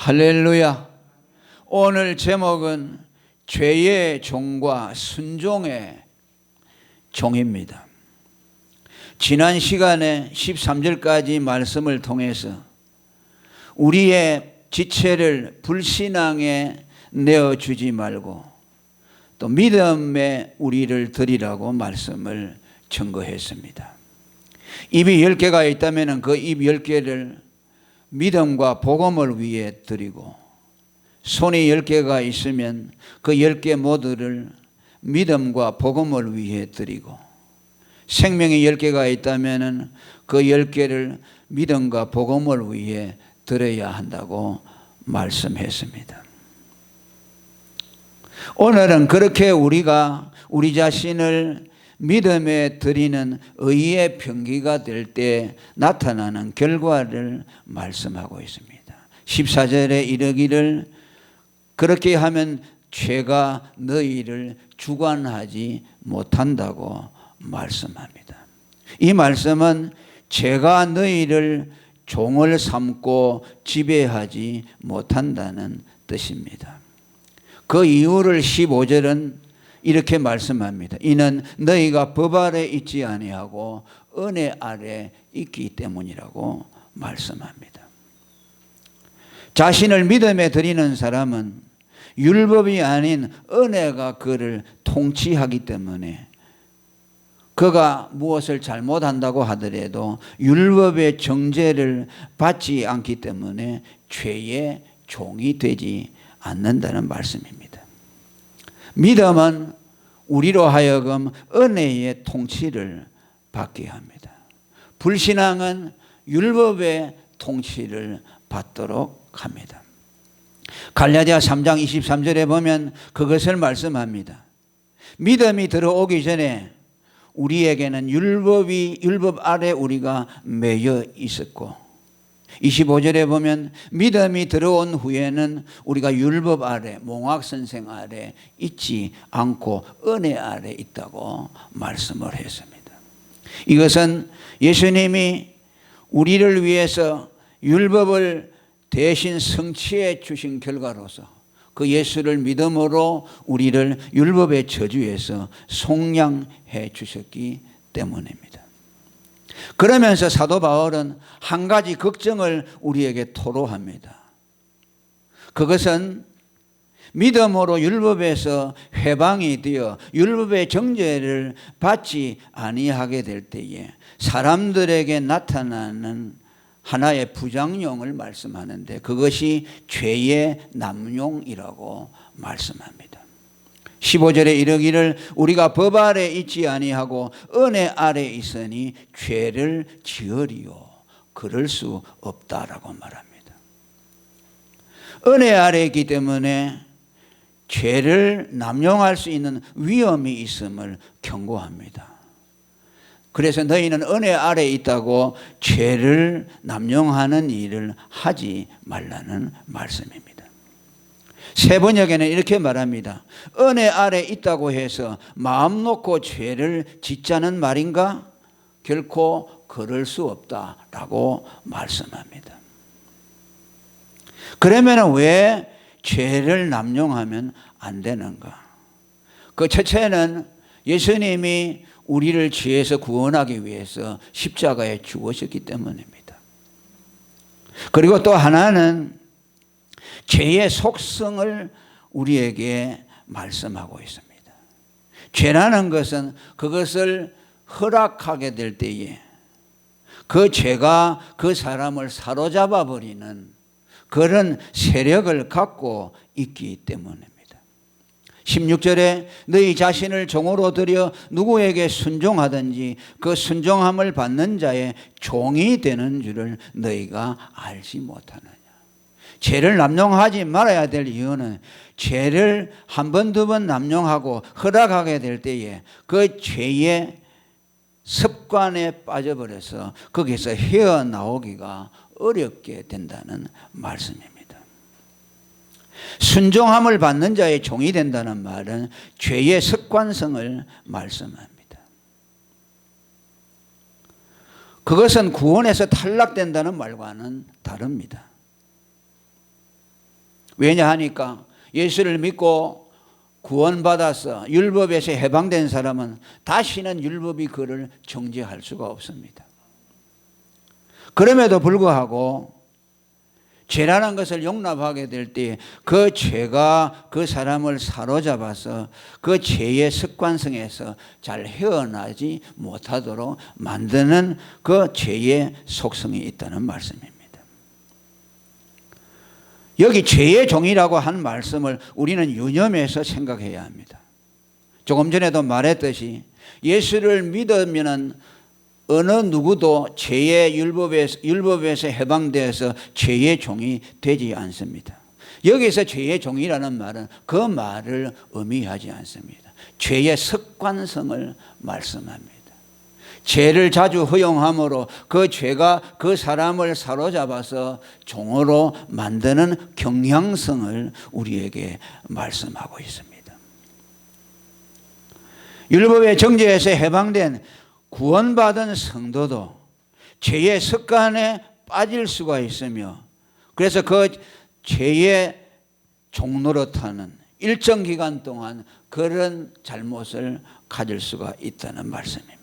할렐루야. 오늘 제목은 죄의 종과 순종의 종입니다. 지난 시간에 13절까지 말씀을 통해서 우리의 지체를 불신앙에 내어주지 말고 또 믿음에 우리를 드리라고 말씀을 증거했습니다. 입이 10개가 있다면 그 입 10개를 믿음과 복음을 위해 드리고, 손이 10개가 있으면 그 10개 모두를 믿음과 복음을 위해 드리고, 생명이 10개가 있다면 그 10개를 믿음과 복음을 위해 드려야 한다고 말씀했습니다. 오늘은 그렇게 우리가 우리 자신을 믿음에 드리는 의의 병기가 될 때 나타나는 결과를 말씀하고 있습니다. 14절에 이르기를 그렇게 하면 죄가 너희를 주관하지 못한다고 말씀합니다. 이 말씀은 죄가 너희를 종을 삼고 지배하지 못한다는 뜻입니다. 그 이유를 15절은 이렇게 말씀합니다. 이는 너희가 법 아래 있지 아니하고 은혜 아래 있기 때문이라고 말씀합니다. 자신을 믿음에 드리는 사람은 율법이 아닌 은혜가 그를 통치하기 때문에 그가 무엇을 잘못한다고 하더라도 율법의 정죄를 받지 않기 때문에 죄의 종이 되지 않는다는 말씀입니다. 믿음은 우리로 하여금 은혜의 통치를 받게 합니다. 불신앙은 율법의 통치를 받도록 합니다. 갈라디아 3장 23절에 보면 그것을 말씀합니다. 믿음이 들어오기 전에 우리에게는 율법 아래 우리가 매여 있었고, 25절에 보면 믿음이 들어온 후에는 우리가 율법 아래, 몽학선생 아래 있지 않고 은혜 아래 있다고 말씀을 했습니다. 이것은 예수님이 우리를 위해서 율법을 대신 성취해 주신 결과로서 그 예수를 믿음으로 우리를 율법의 저주에서 속량해 주셨기 때문입니다. 그러면서 사도 바울은 한 가지 걱정을 우리에게 토로합니다. 그것은 믿음으로 율법에서 해방이 되어 율법의 정죄를 받지 아니하게 될 때에 사람들에게 나타나는 하나의 부작용을 말씀하는데 그것이 죄의 남용이라고 말씀합니다. 15절에 이르기를 우리가 법 아래 있지 아니하고 은혜 아래 있으니 죄를 지으리요 그럴 수 없다라고 말합니다. 은혜 아래 있기 때문에 죄를 남용할 수 있는 위험이 있음을 경고합니다. 그래서 너희는 은혜 아래 있다고 죄를 남용하는 일을 하지 말라는 말씀입니다. 세 번역에는 이렇게 말합니다. 은혜 아래 있다고 해서 마음 놓고 죄를 짓자는 말인가? 결코 그럴 수 없다라고 말씀합니다. 그러면 왜 죄를 남용하면 안 되는가? 그 첫째는 예수님이 우리를 죄에서 구원하기 위해서 십자가에 죽으셨기 때문입니다. 그리고 또 하나는 죄의 속성을 우리에게 말씀하고 있습니다. 죄라는 것은 그것을 허락하게 될 때에 그 죄가 그 사람을 사로잡아 버리는 그런 세력을 갖고 있기 때문입니다. 16절에 너희 자신을 종으로 들여 누구에게 순종하든지 그 순종함을 받는 자의 종이 되는 줄을 너희가 알지 못하느냐. 죄를 남용하지 말아야 될 이유는 죄를 한 번, 두 번 남용하고 허락하게 될 때에 그 죄의 습관에 빠져버려서 거기서 헤어나오기가 어렵게 된다는 말씀입니다. 순종함을 받는 자의 종이 된다는 말은 죄의 습관성을 말씀합니다. 그것은 구원에서 탈락된다는 말과는 다릅니다. 왜냐하니까 예수를 믿고 구원받아서 율법에서 해방된 사람은 다시는 율법이 그를 정죄할 수가 없습니다. 그럼에도 불구하고 죄라는 것을 용납하게 될 때 그 죄가 그 사람을 사로잡아서 그 죄의 습관성에서 잘 헤어나지 못하도록 만드는 그 죄의 속성이 있다는 말씀입니다. 여기 죄의 종이라고 한 말씀을 우리는 유념해서 생각해야 합니다. 조금 전에도 말했듯이 예수를 믿으면은 어느 누구도 죄의 율법에서 해방되어서 죄의 종이 되지 않습니다. 여기서 죄의 종이라는 말은 그 말을 의미하지 않습니다. 죄의 습관성을 말씀합니다. 죄를 자주 허용함으로 그 죄가 그 사람을 사로잡아서 종으로 만드는 경향성을 우리에게 말씀하고 있습니다. 율법의 정죄에서 해방된 구원받은 성도도 죄의 습관에 빠질 수가 있으며 그래서 그 죄의 종노릇하는 일정 기간 동안 그런 잘못을 가질 수가 있다는 말씀입니다.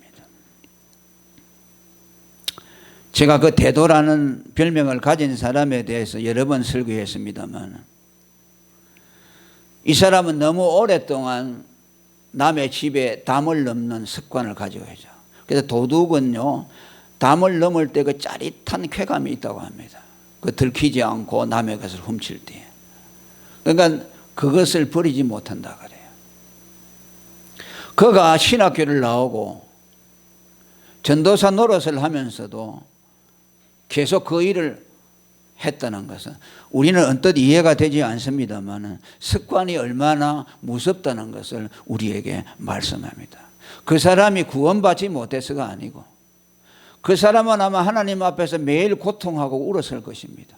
제가 그 대도라는 별명을 가진 사람에 대해서 여러 번 설교했습니다만 이 사람은 너무 오랫동안 남의 집에 담을 넘는 습관을 가지고 있죠. 그래서 도둑은요 담을 넘을 때 그 짜릿한 쾌감이 있다고 합니다. 그 들키지 않고 남의 것을 훔칠 때. 그러니까 그것을 버리지 못한다 그래요. 그가 신학교를 나오고 전도사 노릇을 하면서도 계속 그 일을 했다는 것은 우리는 언뜻 이해가 되지 않습니다만 습관이 얼마나 무섭다는 것을 우리에게 말씀합니다. 그 사람이 구원받지 못해서가 아니고 그 사람은 아마 하나님 앞에서 매일 고통하고 울었을 것입니다.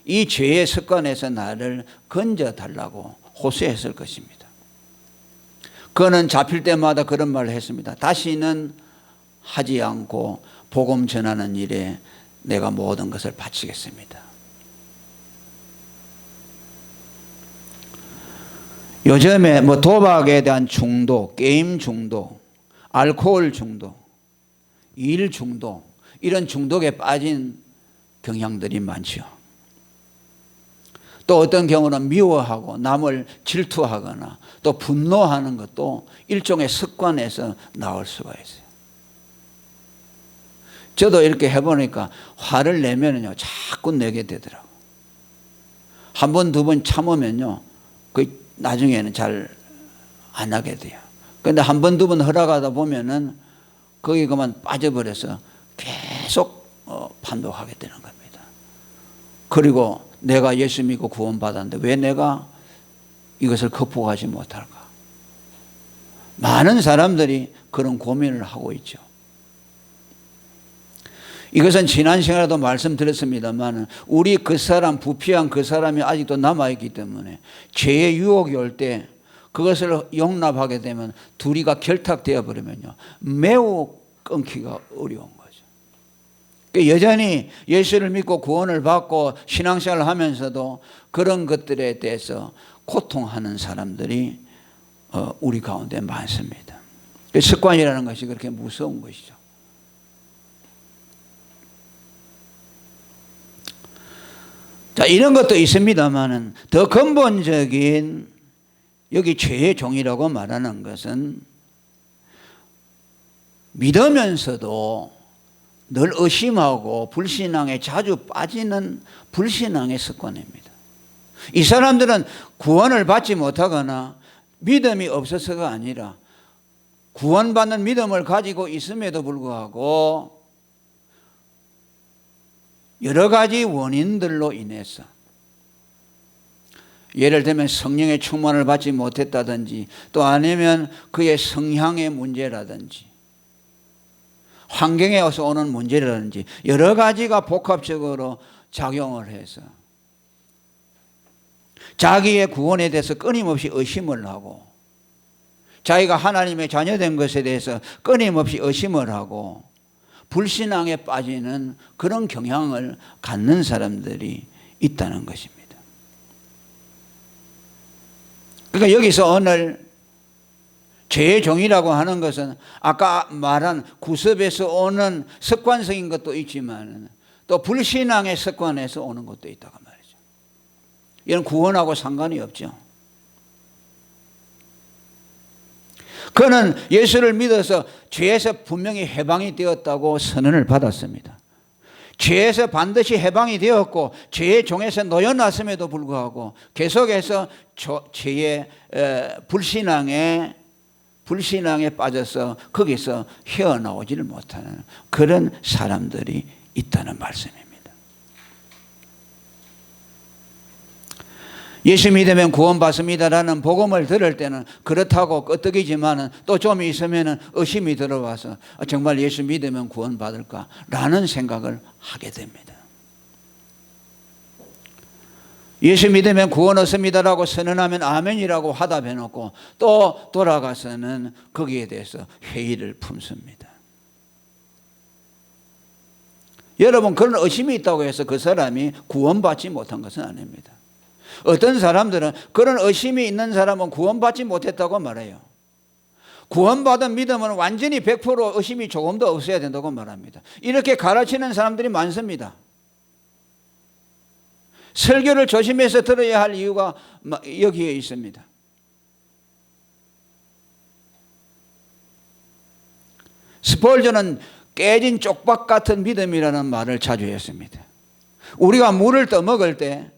이 죄의 습관에서 나를 건져달라고 호소했을 것입니다. 그는 잡힐 때마다 그런 말을 했습니다. 다시는 하지 않고 복음 전하는 일에 내가 모든 것을 바치겠습니다. 요즘에 뭐 도박에 대한 중독, 게임 중독, 알코올 중독, 일 중독 이런 중독에 빠진 경향들이 많죠. 또 어떤 경우는 미워하고 남을 질투하거나 또 분노하는 것도 일종의 습관에서 나올 수가 있어요. 저도 이렇게 해보니까 화를 내면요 자꾸 내게 되더라고요. 한 번, 두 번 참으면요 그 나중에는 잘 안 하게 돼요. 그런데 한 번, 두 번 허락하다 보면은 거기 그만 빠져버려서 계속 반복하게 되는 겁니다. 그리고 내가 예수 믿고 구원받았는데 왜 내가 이것을 극복하지 못할까? 많은 사람들이 그런 고민을 하고 있죠. 이것은 지난 시간에도 말씀드렸습니다만 우리 그 사람 부패한 그 사람이 아직도 남아있기 때문에 죄의 유혹이 올 때 그것을 용납하게 되면 둘이가 결탁되어 버리면요 매우 끊기가 어려운 거죠. 여전히 예수를 믿고 구원을 받고 신앙생활을 하면서도 그런 것들에 대해서 고통하는 사람들이 우리 가운데 많습니다. 습관이라는 것이 그렇게 무서운 것이죠. 자, 이런 것도 있습니다만은 더 근본적인 여기 죄의 종이라고 말하는 것은 믿으면서도 늘 의심하고 불신앙에 자주 빠지는 불신앙의 습관입니다. 이 사람들은 구원을 받지 못하거나 믿음이 없어서가 아니라 구원받는 믿음을 가지고 있음에도 불구하고 여러 가지 원인들로 인해서 예를 들면 성령의 충만을 받지 못했다든지 또 아니면 그의 성향의 문제라든지 환경에서 오는 문제라든지 여러 가지가 복합적으로 작용을 해서 자기의 구원에 대해서 끊임없이 의심을 하고 자기가 하나님의 자녀된 것에 대해서 끊임없이 의심을 하고 불신앙에 빠지는 그런 경향을 갖는 사람들이 있다는 것입니다. 그러니까 여기서 오늘 죄의 종이라고 하는 것은 아까 말한 구습에서 오는 습관적인 것도 있지만 또 불신앙의 습관에서 오는 것도 있다고 말이죠. 이건 구원하고 상관이 없죠. 그는 예수를 믿어서 죄에서 분명히 해방이 되었다고 선언을 받았습니다. 죄에서 반드시 해방이 되었고 죄의 종에서 놓여놨음에도 불구하고 계속해서 죄의 불신앙에 빠져서 거기서 헤어나오지를 못하는 그런 사람들이 있다는 말씀입니다. 예수 믿으면 구원받습니다라는 복음을 들을 때는 그렇다고 끄떡이지만 또 좀 있으면 의심이 들어와서 정말 예수 믿으면 구원받을까라는 생각을 하게 됩니다. 예수 믿으면 구원 얻습니다라고 선언하면 아멘이라고 화답해놓고 또 돌아가서는 거기에 대해서 회의를 품습니다. 여러분, 그런 의심이 있다고 해서 그 사람이 구원받지 못한 것은 아닙니다. 어떤 사람들은 그런 의심이 있는 사람은 구원받지 못했다고 말해요. 구원받은 믿음은 완전히 100% 의심이 조금도 없어야 된다고 말합니다. 이렇게 가르치는 사람들이 많습니다. 설교를 조심해서 들어야 할 이유가 여기에 있습니다. 스폴전은 깨진 쪽박 같은 믿음이라는 말을 자주 했습니다. 우리가 물을 떠먹을 때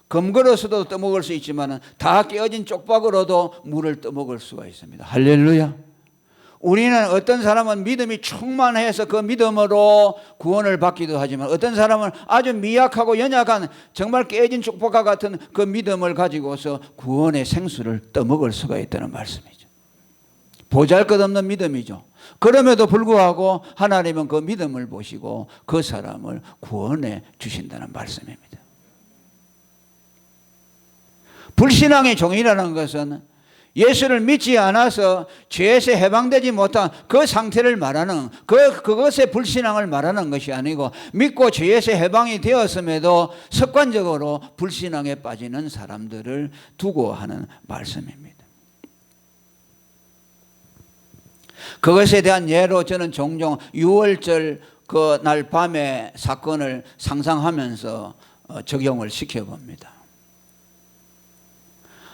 검그릇으로도 떠먹을 수 있지만 다 깨어진 쪽박으로도 물을 떠먹을 수가 있습니다. 할렐루야. 우리는 어떤 사람은 믿음이 충만해서 그 믿음으로 구원을 받기도 하지만 어떤 사람은 아주 미약하고 연약한 정말 깨진 쪽박과 같은 그 믿음을 가지고서 구원의 생수를 떠먹을 수가 있다는 말씀이죠. 보잘것없는 믿음이죠. 그럼에도 불구하고 하나님은 그 믿음을 보시고 그 사람을 구원해 주신다는 말씀입니다. 불신앙의 종이라는 것은 예수를 믿지 않아서 죄에서 해방되지 못한 그 상태를 말하는 그것의 불신앙을 말하는 것이 아니고 믿고 죄에서 해방이 되었음에도 습관적으로 불신앙에 빠지는 사람들을 두고 하는 말씀입니다. 그것에 대한 예로 저는 종종 6월절 그 날 밤의 사건을 상상하면서 적용을 시켜봅니다.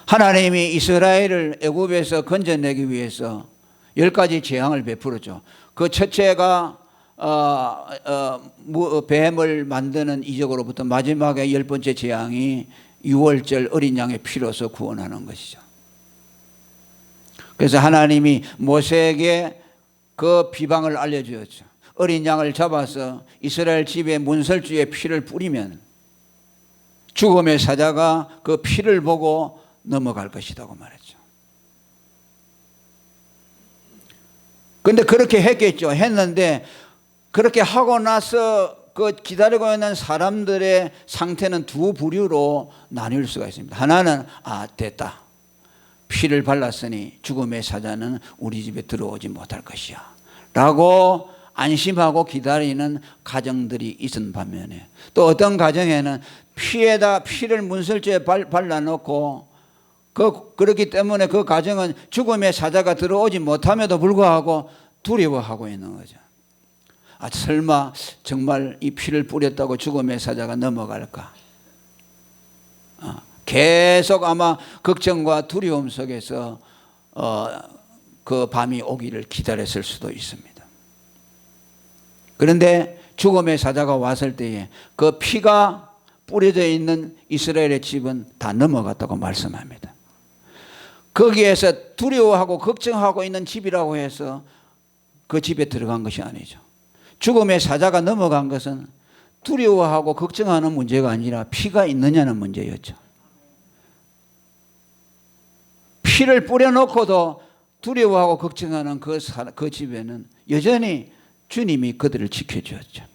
하나님이 이스라엘을 애굽에서 건져내기 위해서 10가지 재앙을 베풀었죠. 그 첫째가 뱀을 만드는 이적으로부터 마지막에 10번째 재앙이 6월절 어린 양의 피로서 구원하는 것이죠. 그래서 하나님이 모세에게 그 비방을 알려주었죠. 어린 양을 잡아서 이스라엘 집의 문설주에 피를 뿌리면 죽음의 사자가 그 피를 보고 넘어갈 것이라고 말했죠. 그런데 그렇게 했겠죠. 했는데 그렇게 하고 나서 그 기다리고 있는 사람들의 상태는 두 부류로 나뉠 수가 있습니다. 하나는 됐다. 피를 발랐으니 죽음의 사자는 우리 집에 들어오지 못할 것이야 라고 안심하고 기다리는 가정들이 있은 반면에 또 어떤 가정에는 피에다 피를 문설주에 발라놓고 그렇기 때문에 그 가정은 죽음의 사자가 들어오지 못함에도 불구하고 두려워하고 있는 거죠. 설마 정말 이 피를 뿌렸다고 죽음의 사자가 넘어갈까? 계속 아마 걱정과 두려움 속에서 그 밤이 오기를 기다렸을 수도 있습니다. 그런데 죽음의 사자가 왔을 때에 그 피가 뿌려져 있는 이스라엘의 집은 다 넘어갔다고 말씀합니다. 거기에서 두려워하고 걱정하고 있는 집이라고 해서 그 집에 들어간 것이 아니죠. 죽음의 사자가 넘어간 것은 두려워하고 걱정하는 문제가 아니라 피가 있느냐는 문제였죠. 피를 뿌려놓고도 두려워하고 걱정하는 그 집에는 여전히 주님이 그들을 지켜주었죠.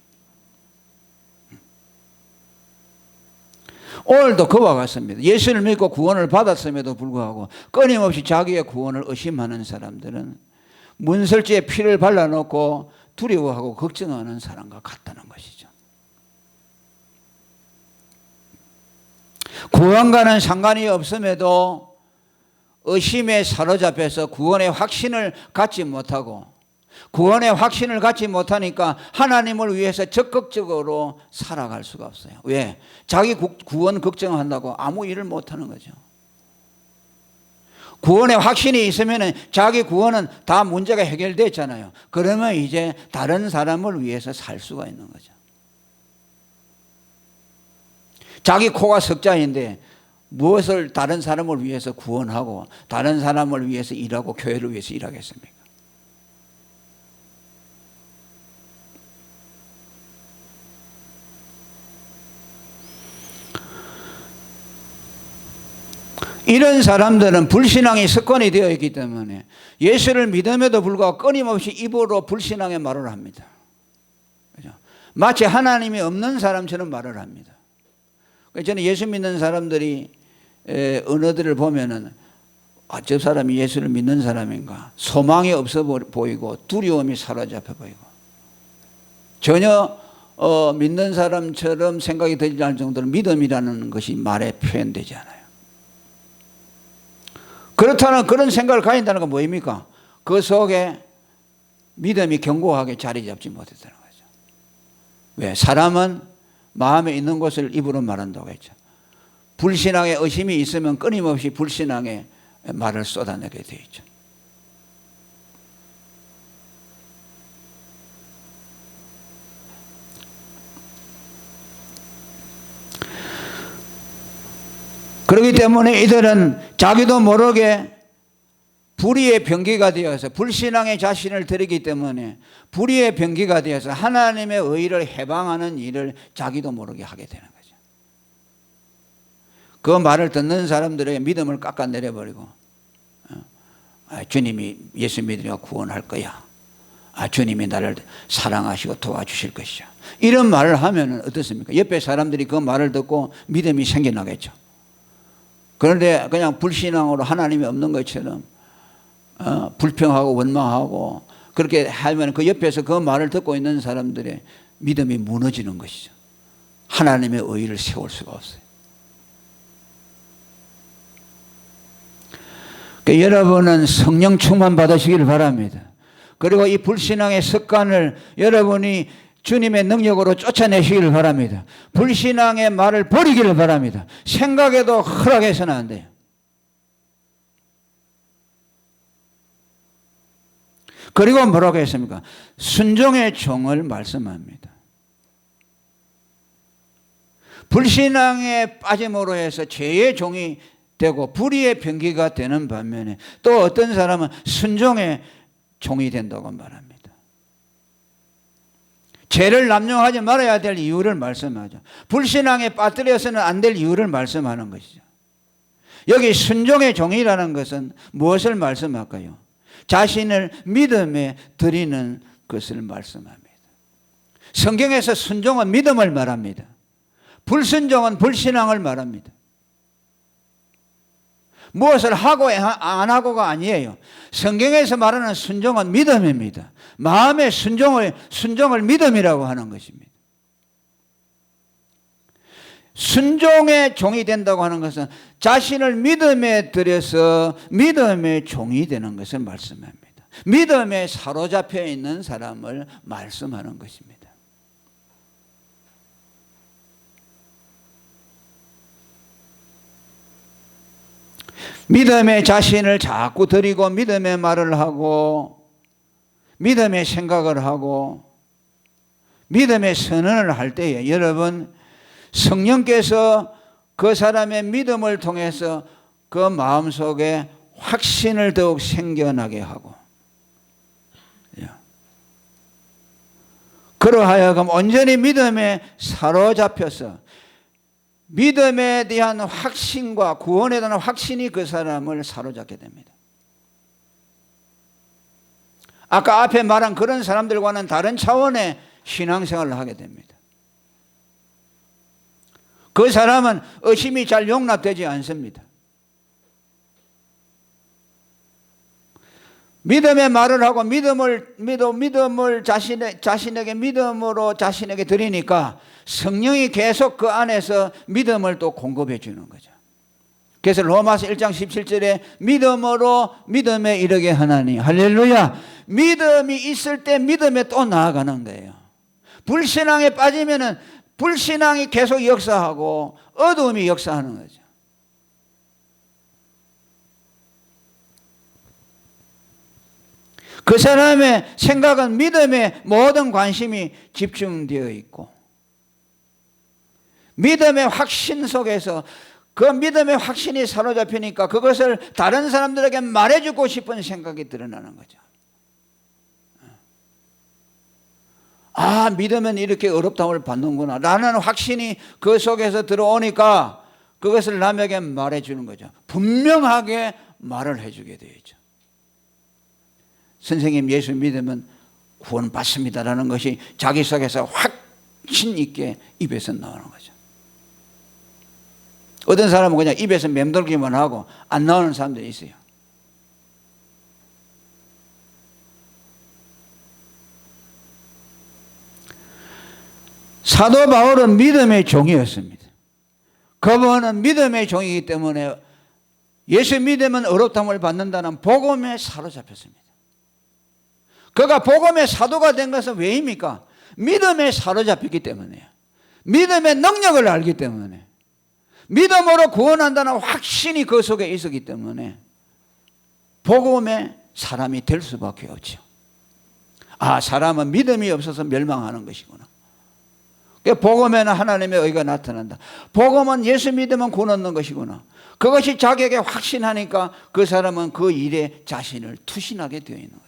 오늘도 그와 같습니다. 예수를 믿고 구원을 받았음에도 불구하고 끊임없이 자기의 구원을 의심하는 사람들은 문설주에 피를 발라놓고 두려워하고 걱정하는 사람과 같다는 것이죠. 구원과는 상관이 없음에도 의심에 사로잡혀서 구원의 확신을 갖지 못하고, 구원의 확신을 갖지 못하니까 하나님을 위해서 적극적으로 살아갈 수가 없어요. 왜? 자기 구원 걱정한다고 아무 일을 못하는 거죠. 구원의 확신이 있으면 자기 구원은 다 문제가 해결됐잖아요. 그러면 이제 다른 사람을 위해서 살 수가 있는 거죠. 자기 코가 석자인데 무엇을 다른 사람을 위해서 구원하고 다른 사람을 위해서 일하고 교회를 위해서 일하겠습니까? 이런 사람들은 불신앙이 습관이 되어 있기 때문에 예수를 믿음에도 불구하고 끊임없이 입으로 불신앙의 말을 합니다. 그죠? 마치 하나님이 없는 사람처럼 말을 합니다. 저는 예수 믿는 사람들이 언어들을 보면은 저 사람이 예수를 믿는 사람인가, 소망이 없어 보이고 두려움이 사로잡혀 보이고 전혀 믿는 사람처럼 생각이 들지 않을 정도로 믿음이라는 것이 말에 표현되지 않아요. 그렇다는 그런 생각을 가진다는 건 뭐입니까? 그 속에 믿음이 견고하게 자리 잡지 못했다는 거죠. 왜? 사람은 마음에 있는 것을 입으로 말한다고 했죠. 불신앙에 의심이 있으면 끊임없이 불신앙의 말을 쏟아내게 되어 있죠. 그렇기 때문에 이들은 자기도 모르게 불의의 병기가 되어서 불신앙의 자신을 드리기 때문에 불의의 병기가 되어서 하나님의 의를 해방하는 일을 자기도 모르게 하게 되는 거죠. 그 말을 듣는 사람들의 믿음을 깎아내려버리고 주님이 예수 믿으면 구원할 거야. 주님이 나를 사랑하시고 도와주실 것이야. 이런 말을 하면 어떻습니까? 옆에 사람들이 그 말을 듣고 믿음이 생겨나겠죠. 그런데 그냥 불신앙으로 하나님이 없는 것처럼 불평하고 원망하고 그렇게 하면 그 옆에서 그 말을 듣고 있는 사람들의 믿음이 무너지는 것이죠. 하나님의 의의를 세울 수가 없어요. 그러니까 여러분은 성령 충만 받으시기를 바랍니다. 그리고 이 불신앙의 습관을 여러분이 주님의 능력으로 쫓아내시기를 바랍니다. 불신앙의 말을 버리기를 바랍니다. 생각에도 허락해서는 안 돼요. 그리고 뭐라고 했습니까? 순종의 종을 말씀합니다. 불신앙에 빠짐으로 해서 죄의 종이 되고 불의의 병기가 되는 반면에 또 어떤 사람은 순종의 종이 된다고 말합니다. 죄를 남용하지 말아야 될 이유를 말씀하죠. 불신앙에 빠뜨려서는 안 될 이유를 말씀하는 것이죠. 여기 순종의 종이라는 것은 무엇을 말씀할까요? 자신을 믿음에 드리는 것을 말씀합니다. 성경에서 순종은 믿음을 말합니다. 불순종은 불신앙을 말합니다. 무엇을 하고 안 하고가 아니에요. 성경에서 말하는 순종은 믿음입니다. 마음의 순종을 믿음이라고 하는 것입니다. 순종의 종이 된다고 하는 것은 자신을 믿음에 들여서 믿음의 종이 되는 것을 말씀합니다. 믿음에 사로잡혀 있는 사람을 말씀하는 것입니다. 믿음의 자신을 자꾸 드리고 믿음의 말을 하고 믿음의 생각을 하고 믿음의 선언을 할 때에 여러분 성령께서 그 사람의 믿음을 통해서 그 마음속에 확신을 더욱 생겨나게 하고 그러하여금 온전히 믿음에 사로잡혀서 믿음에 대한 확신과 구원에 대한 확신이 그 사람을 사로잡게 됩니다. 아까 앞에 말한 그런 사람들과는 다른 차원의 신앙생활을 하게 됩니다. 그 사람은 의심이 잘 용납되지 않습니다. 믿음의 말을 하고 믿음을 자신에게 믿음으로 자신에게 드리니까 성령이 계속 그 안에서 믿음을 또 공급해 주는 거죠. 그래서 로마서 1장 17절에 믿음으로 믿음에 이르게 하나니, 할렐루야. 믿음이 있을 때 믿음에 또 나아가는 거예요. 불신앙에 빠지면은 불신앙이 계속 역사하고 어두움이 역사하는 거죠. 그 사람의 생각은 믿음에 모든 관심이 집중되어 있고, 믿음의 확신 속에서 그 믿음의 확신이 사로잡히니까 그것을 다른 사람들에게 말해주고 싶은 생각이 드러나는 거죠. 아, 믿으면 이렇게 어렵다움을 받는구나 라는 확신이 그 속에서 들어오니까 그것을 남에게 말해주는 거죠. 분명하게 말을 해주게 되죠. 선생님, 예수 믿으면 구원받습니다라는 것이 자기 속에서 확신 있게 입에서 나오는 거죠. 어떤 사람은 그냥 입에서 맴돌기만 하고 안 나오는 사람들이 있어요. 사도 바울은 믿음의 종이었습니다. 그분은 믿음의 종이기 때문에 예수 믿으면 어렵다함을 받는다는 복음에 사로잡혔습니다. 그가 복음의 사도가 된 것은 왜입니까? 믿음에 사로잡혔기 때문이에요. 믿음의 능력을 알기 때문에, 믿음으로 구원한다는 확신이 그 속에 있었기 때문에 복음의 사람이 될 수밖에 없죠. 아, 사람은 믿음이 없어서 멸망하는 것이구나. 복음에는 하나님의 의가 나타난다. 복음은 예수 믿으면 구원 얻는 것이구나. 그것이 자기에게 확신하니까 그 사람은 그 일에 자신을 투신하게 되어 있는 거죠.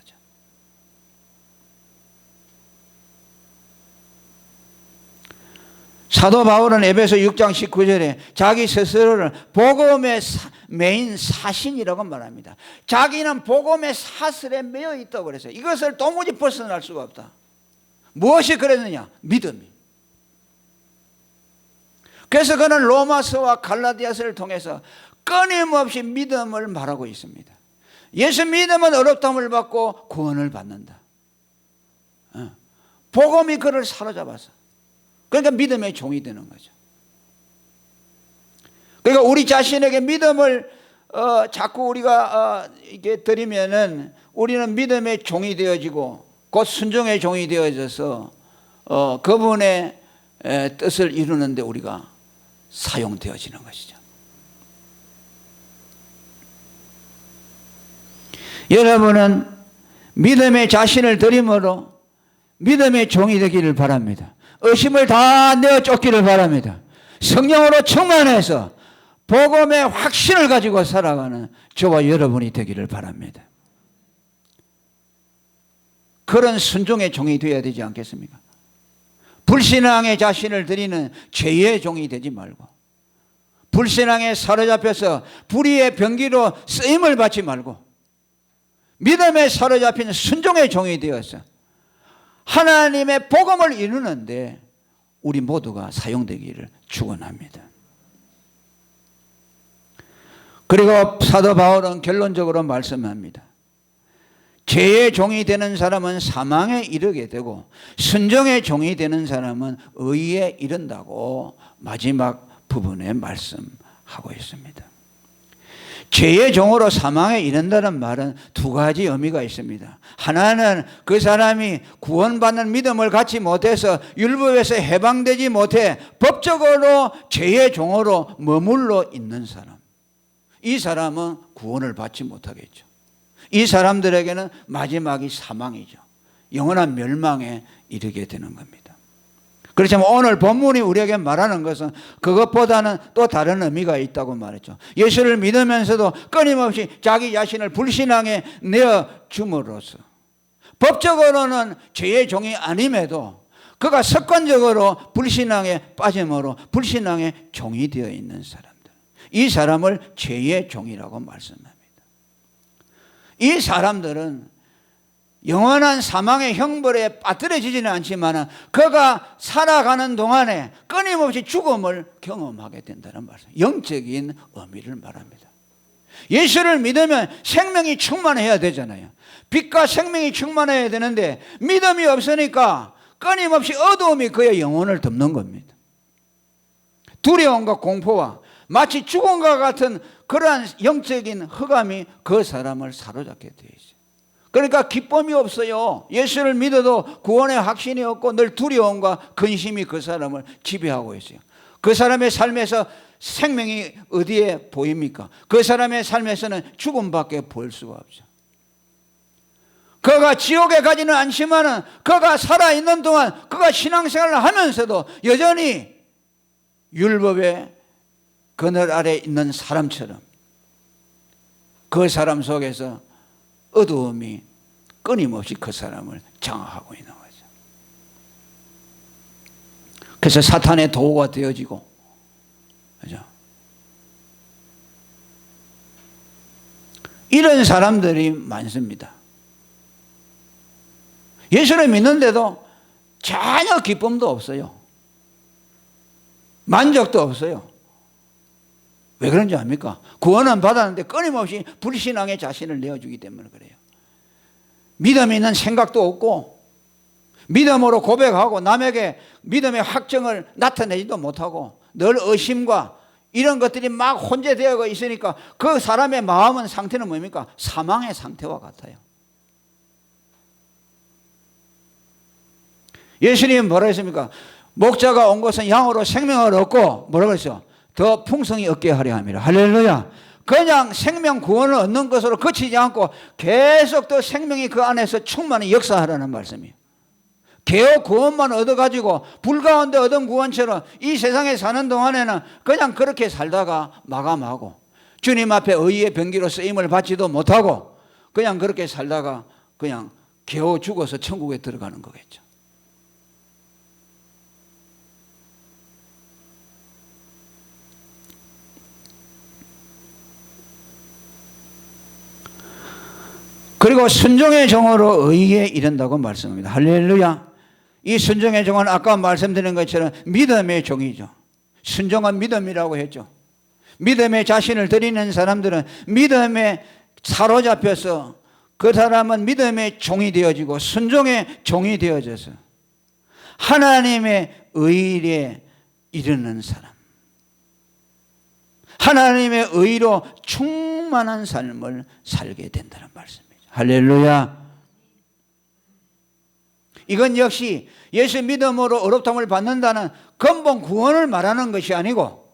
사도 바울은 에베소 6장 19절에 자기 스스로를 복음의 메인 사신이라고 말합니다. 자기는 복음의 사슬에 매여 있다고 그랬어요. 이것을 도무지 벗어날 수가 없다. 무엇이 그랬느냐? 믿음이. 그래서 그는 로마서와 갈라디아서를 통해서 끊임없이 믿음을 말하고 있습니다. 예수 믿으면 어렵다함을 받고 구원을 받는다. 복음이 그를 사로잡아서, 그러니까 믿음의 종이 되는 거죠. 그러니까 우리 자신에게 믿음을 자꾸 우리가 이게 드리면은 우리는 믿음의 종이 되어지고 곧 순종의 종이 되어져서 그분의 뜻을 이루는데 우리가 사용되어지는 것이죠. 여러분은 믿음의 자신을 드림으로 믿음의 종이 되기를 바랍니다. 의심을 다 내어 쫓기를 바랍니다. 성령으로 충만해서 복음의 확신을 가지고 살아가는 저와 여러분이 되기를 바랍니다. 그런 순종의 종이 되어야 되지 않겠습니까? 불신앙의 자신을 드리는 죄의 종이 되지 말고, 불신앙에 사로잡혀서 불의의 병기로 쓰임을 받지 말고 믿음에 사로잡힌 순종의 종이 되어서 하나님의 복음을 이루는데 우리 모두가 사용되기를 축원합니다. 그리고 사도 바울은 결론적으로 말씀합니다. 죄의 종이 되는 사람은 사망에 이르게 되고 순종의 종이 되는 사람은 의에 이른다고 마지막 부분에 말씀하고 있습니다. 죄의 종으로 사망에 이른다는 말은 두 가지 의미가 있습니다. 하나는 그 사람이 구원받는 믿음을 갖지 못해서 율법에서 해방되지 못해 법적으로 죄의 종으로 머물러 있는 사람, 이 사람은 구원을 받지 못하겠죠. 이 사람들에게는 마지막이 사망이죠. 영원한 멸망에 이르게 되는 겁니다. 그렇지만 오늘 본문이 우리에게 말하는 것은 그것보다는 또 다른 의미가 있다고 말했죠. 예수를 믿으면서도 끊임없이 자기 자신을 불신앙에 내어줌으로써 법적으로는 죄의 종이 아님에도 그가 습관적으로 불신앙에 빠짐으로 불신앙의 종이 되어 있는 사람들, 이 사람을 죄의 종이라고 말씀합니다. 이 사람들은 영원한 사망의 형벌에 빠뜨려지지는 않지만 그가 살아가는 동안에 끊임없이 죽음을 경험하게 된다는 말씀, 영적인 의미를 말합니다. 예수를 믿으면 생명이 충만해야 되잖아요. 빛과 생명이 충만해야 되는데 믿음이 없으니까 끊임없이 어두움이 그의 영혼을 덮는 겁니다. 두려움과 공포와 마치 죽음과 같은 그러한 영적인 흑암이 그 사람을 사로잡게 되어 있어요. 그러니까 기쁨이 없어요. 예수를 믿어도 구원의 확신이 없고 늘 두려움과 근심이 그 사람을 지배하고 있어요. 그 사람의 삶에서 생명이 어디에 보입니까? 그 사람의 삶에서는 죽음밖에 보일 수가 없죠. 그가 지옥에 가지는 않지만은 그가 살아있는 동안 그가 신앙생활을 하면서도 여전히 율법의 그늘 아래 있는 사람처럼 그 사람 속에서 어두움이 끊임없이 그 사람을 장악하고 있는 거죠. 그래서 사탄의 도구가 되어지고, 그죠? 이런 사람들이 많습니다. 예수를 믿는데도 전혀 기쁨도 없어요. 만족도 없어요. 왜 그런지 압니까? 구원은 받았는데 끊임없이 불신앙의 자신을 내어주기 때문에 그래요. 믿음이 있는 생각도 없고 믿음으로 고백하고 남에게 믿음의 확정을 나타내지도 못하고 늘 의심과 이런 것들이 막 혼재되어 있으니까 그 사람의 마음은 상태는 뭡니까? 사망의 상태와 같아요. 예수님은 뭐라 했습니까? 목자가 온 것은 양으로 생명을 얻고 뭐라고 했어요? 더 풍성히 얻게 하려 함이라. 할렐루야. 그냥 생명 구원을 얻는 것으로 그치지 않고 계속 더 생명이 그 안에서 충만히 역사하라는 말씀이에요. 개어 구원만 얻어가지고 불 가운데 얻은 구원처럼 이 세상에 사는 동안에는 그냥 그렇게 살다가 마감하고 주님 앞에 의의 병기로 쓰임을 받지도 못하고 그냥 그렇게 살다가 그냥 개어 죽어서 천국에 들어가는 거겠죠. 그리고 순종의 종으로 의에 이른다고 말씀합니다. 할렐루야. 이 순종의 종은 아까 말씀드린 것처럼 믿음의 종이죠. 순종은 믿음이라고 했죠. 믿음의 자신을 드리는 사람들은 믿음에 사로잡혀서 그 사람은 믿음의 종이 되어지고 순종의 종이 되어져서 하나님의 의에 이르는 사람, 하나님의 의로 충만한 삶을 살게 된다는 말씀입니다. 할렐루야. 이건 역시 예수 믿음으로 의롭다함을 받는다는 근본 구원을 말하는 것이 아니고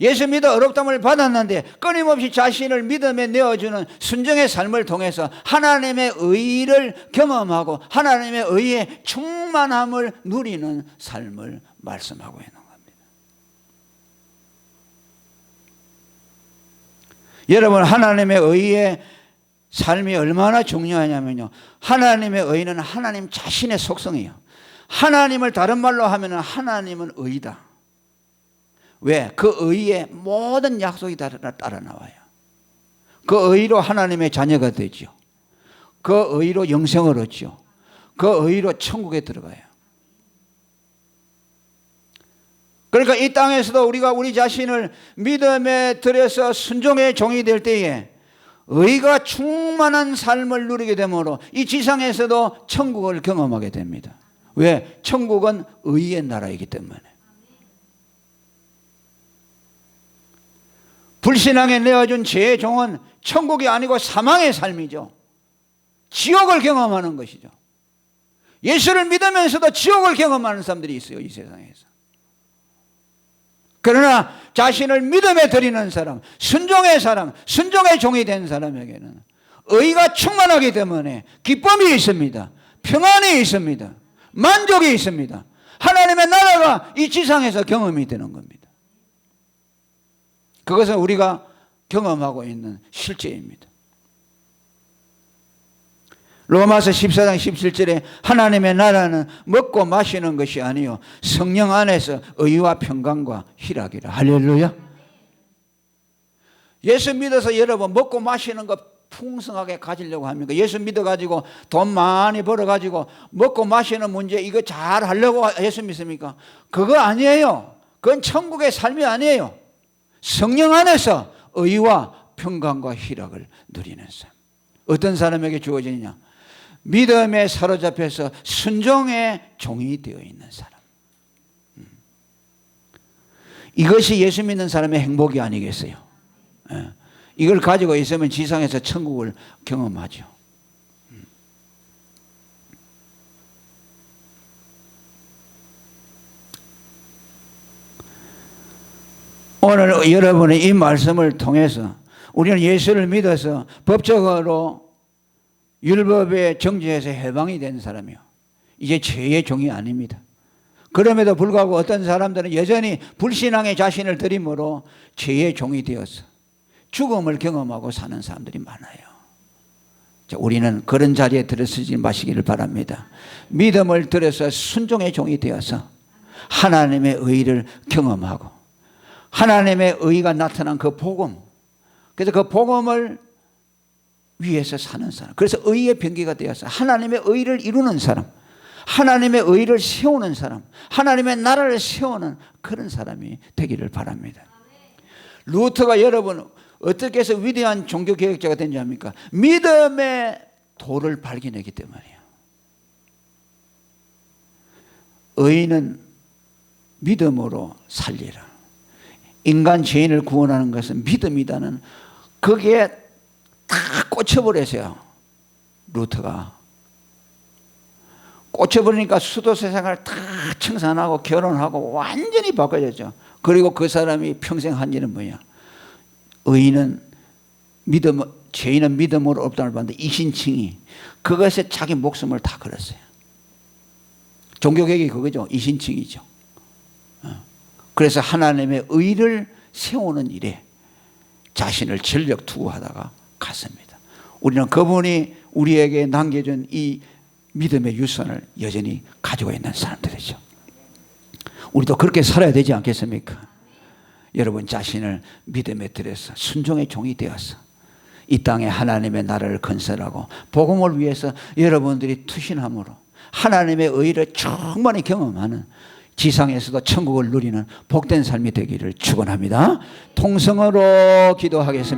예수 믿어 의롭다함을 받았는데 끊임없이 자신을 믿음에 내어주는 순종의 삶을 통해서 하나님의 의를 경험하고 하나님의 의의 충만함을 누리는 삶을 말씀하고 있는 겁니다. 여러분, 하나님의 의의 삶이 얼마나 중요하냐면요, 하나님의 의는 하나님 자신의 속성이에요. 하나님을 다른 말로 하면 하나님은 의다. 왜? 그 의에 모든 약속이 따라 나와요. 그 의로 하나님의 자녀가 되죠. 그 의로 영생을 얻죠. 그 의로 천국에 들어가요. 그러니까 이 땅에서도 우리가 우리 자신을 믿음에 들여서 순종의 종이 될 때에 의가 충만한 삶을 누리게 되므로 이 지상에서도 천국을 경험하게 됩니다. 왜? 천국은 의의 나라이기 때문에. 불신앙에 내어준 죄의 종은 천국이 아니고 사망의 삶이죠. 지옥을 경험하는 것이죠. 예수를 믿으면서도 지옥을 경험하는 사람들이 있어요, 이 세상에서. 그러나 자신을 믿음에 드리는 사람, 순종의 사람, 순종의 종이 된 사람에게는 의가 충만하기 때문에 기쁨이 있습니다. 평안이 있습니다. 만족이 있습니다. 하나님의 나라가 이 지상에서 경험이 되는 겁니다. 그것은 우리가 경험하고 있는 실제입니다. 로마서 14장 17절에 하나님의 나라는 먹고 마시는 것이 아니요 성령 안에서 의와 평강과 희락이라. 할렐루야. 예수 믿어서 여러분 먹고 마시는 것 풍성하게 가지려고 합니까? 예수 믿어가지고 돈 많이 벌어가지고 먹고 마시는 문제 이거 잘 하려고 예수 믿습니까? 그거 아니에요. 그건 천국의 삶이 아니에요. 성령 안에서 의와 평강과 희락을 누리는 삶. 어떤 사람에게 주어지느냐? 믿음에 사로잡혀서 순종의 종이 되어 있는 사람. 이것이 예수 믿는 사람의 행복이 아니겠어요? 예. 이걸 가지고 있으면 지상에서 천국을 경험하죠. 오늘 여러분의 이 말씀을 통해서 우리는 예수를 믿어서 법적으로 율법의 정죄에서 해방이 된 사람이요. 이제 죄의 종이 아닙니다. 그럼에도 불구하고 어떤 사람들은 여전히 불신앙의 자신을 들이므로 죄의 종이 되어서 죽음을 경험하고 사는 사람들이 많아요. 우리는 그런 자리에 들어서지 마시기를 바랍니다. 믿음을 들여서 순종의 종이 되어서 하나님의 의를 경험하고 하나님의 의가 나타난 그 복음, 그래서 그 복음을 위해서 사는 사람, 그래서 의의 병기가 되어서 하나님의 의를 이루는 사람, 하나님의 의를 세우는 사람, 하나님의 나라를 세우는 그런 사람이 되기를 바랍니다. 루터가 여러분 어떻게 해서 위대한 종교개혁자가 된지 압니까? 믿음의 도를 발견했기 때문이에요. 의인은 믿음으로 살리라. 인간 죄인을 구원하는 것은 믿음이다는 거기에 다 꽂혀버렸어요. 루터가 꽂혀버리니까 수도 세상을 다 청산하고 결혼하고 완전히 바꿔졌죠. 그리고 그 사람이 평생 한 일은 뭐냐? 의인은 믿음, 죄인은 믿음으로 없다는 걸 봤는데 이신칭이 그것에 자기 목숨을 다 걸었어요. 종교개혁이 그거죠. 이신칭이죠. 그래서 하나님의 의를 세우는 일에 자신을 전력 투구하다가 갔습니다. 우리는 그분이 우리에게 남겨준 이 믿음의 유산을 여전히 가지고 있는 사람들이죠. 우리도 그렇게 살아야 되지 않겠습니까? 여러분 자신을 믿음에 들여서 순종의 종이 되어서 이 땅에 하나님의 나라를 건설하고 복음을 위해서 여러분들이 투신함으로 하나님의 의를 충만히 경험하는 지상에서도 천국을 누리는 복된 삶이 되기를 축원합니다. 통성으로 기도하겠습니다.